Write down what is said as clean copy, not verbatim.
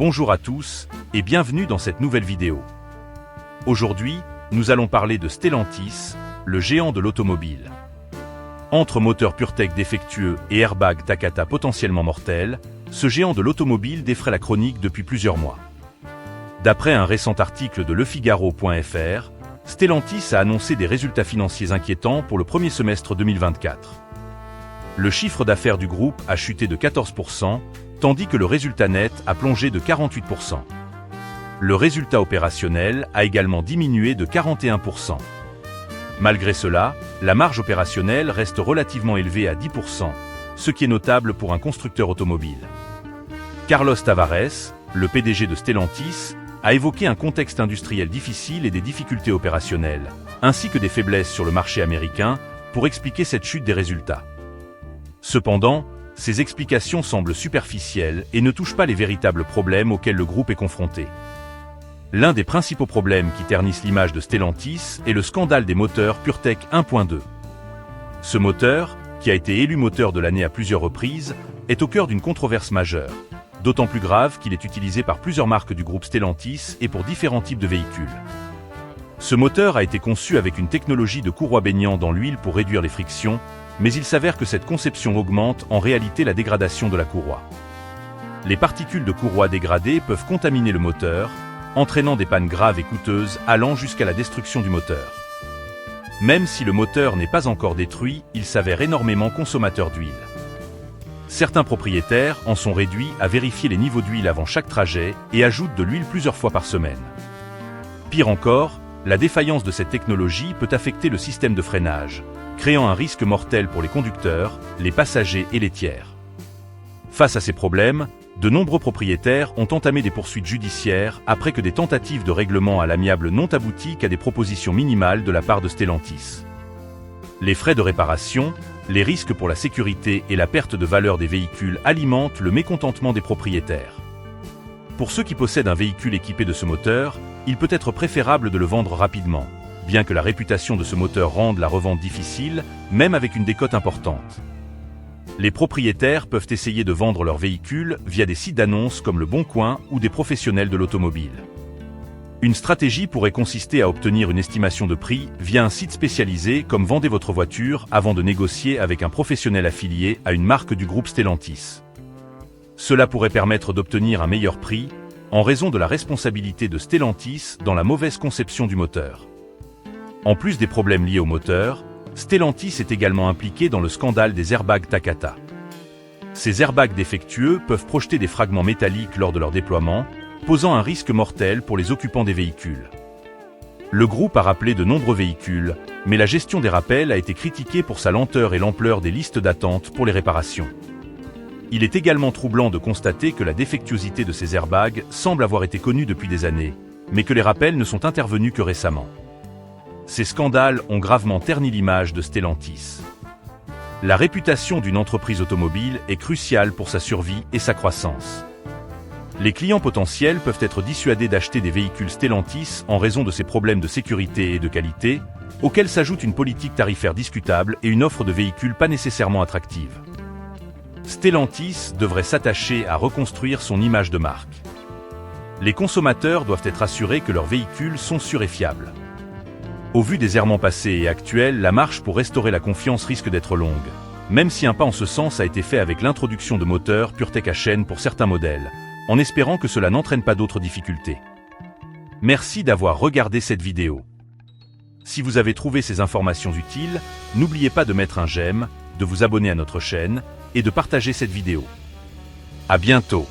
Bonjour à tous et bienvenue dans cette nouvelle vidéo. Aujourd'hui, nous allons parler de Stellantis, le géant de l'automobile. Entre moteur PureTech défectueux et airbag Takata potentiellement mortels, ce géant de l'automobile défraie la chronique depuis plusieurs mois. D'après un récent article de LeFigaro.fr, Stellantis a annoncé des résultats financiers inquiétants pour le premier semestre 2024. Le chiffre d'affaires du groupe a chuté de 14%, tandis que le résultat net a plongé de 48%. Le résultat opérationnel a également diminué de 41%. Malgré cela, la marge opérationnelle reste relativement élevée à 10%, ce qui est notable pour un constructeur automobile. Carlos Tavares, le PDG de Stellantis, a évoqué un contexte industriel difficile et des difficultés opérationnelles, ainsi que des faiblesses sur le marché américain, pour expliquer cette chute des résultats. Cependant, ces explications semblent superficielles et ne touchent pas les véritables problèmes auxquels le groupe est confronté. L'un des principaux problèmes qui ternissent l'image de Stellantis est le scandale des moteurs PureTech 1.2. Ce moteur, qui a été élu moteur de l'année à plusieurs reprises, est au cœur d'une controverse majeure, d'autant plus grave qu'il est utilisé par plusieurs marques du groupe Stellantis et pour différents types de véhicules. Ce moteur a été conçu avec une technologie de courroie baignant dans l'huile pour réduire les frictions, mais il s'avère que cette conception augmente en réalité la dégradation de la courroie. Les particules de courroie dégradées peuvent contaminer le moteur, entraînant des pannes graves et coûteuses allant jusqu'à la destruction du moteur. Même si le moteur n'est pas encore détruit, il s'avère énormément consommateur d'huile. Certains propriétaires en sont réduits à vérifier les niveaux d'huile avant chaque trajet et ajoutent de l'huile plusieurs fois par semaine. Pire encore, la défaillance de cette technologie peut affecter le système de freinage, créant un risque mortel pour les conducteurs, les passagers et les tiers. Face à ces problèmes, de nombreux propriétaires ont entamé des poursuites judiciaires après que des tentatives de règlement à l'amiable n'ont abouti qu'à des propositions minimales de la part de Stellantis. Les frais de réparation, les risques pour la sécurité et la perte de valeur des véhicules alimentent le mécontentement des propriétaires. Pour ceux qui possèdent un véhicule équipé de ce moteur, il peut être préférable de le vendre rapidement, bien que la réputation de ce moteur rende la revente difficile, même avec une décote importante. Les propriétaires peuvent essayer de vendre leur véhicule via des sites d'annonces comme Le Bon Coin ou des professionnels de l'automobile. Une stratégie pourrait consister à obtenir une estimation de prix via un site spécialisé comme Vendez votre voiture avant de négocier avec un professionnel affilié à une marque du groupe Stellantis. Cela pourrait permettre d'obtenir un meilleur prix en raison de la responsabilité de Stellantis dans la mauvaise conception du moteur. En plus des problèmes liés au moteur, Stellantis est également impliqué dans le scandale des airbags Takata. Ces airbags défectueux peuvent projeter des fragments métalliques lors de leur déploiement, posant un risque mortel pour les occupants des véhicules. Le groupe a rappelé de nombreux véhicules, mais la gestion des rappels a été critiquée pour sa lenteur et l'ampleur des listes d'attente pour les réparations. Il est également troublant de constater que la défectuosité de ces airbags semble avoir été connue depuis des années, mais que les rappels ne sont intervenus que récemment. Ces scandales ont gravement terni l'image de Stellantis. La réputation d'une entreprise automobile est cruciale pour sa survie et sa croissance. Les clients potentiels peuvent être dissuadés d'acheter des véhicules Stellantis en raison de ces problèmes de sécurité et de qualité, auxquels s'ajoute une politique tarifaire discutable et une offre de véhicules pas nécessairement attractive. Stellantis devrait s'attacher à reconstruire son image de marque. Les consommateurs doivent être assurés que leurs véhicules sont sûrs et fiables. Au vu des errements passés et actuels, la marche pour restaurer la confiance risque d'être longue, même si un pas en ce sens a été fait avec l'introduction de moteurs PureTech à chaîne pour certains modèles, en espérant que cela n'entraîne pas d'autres difficultés. Merci d'avoir regardé cette vidéo. Si vous avez trouvé ces informations utiles, n'oubliez pas de mettre un j'aime, de vous abonner à notre chaîne et de partager cette vidéo. À bientôt.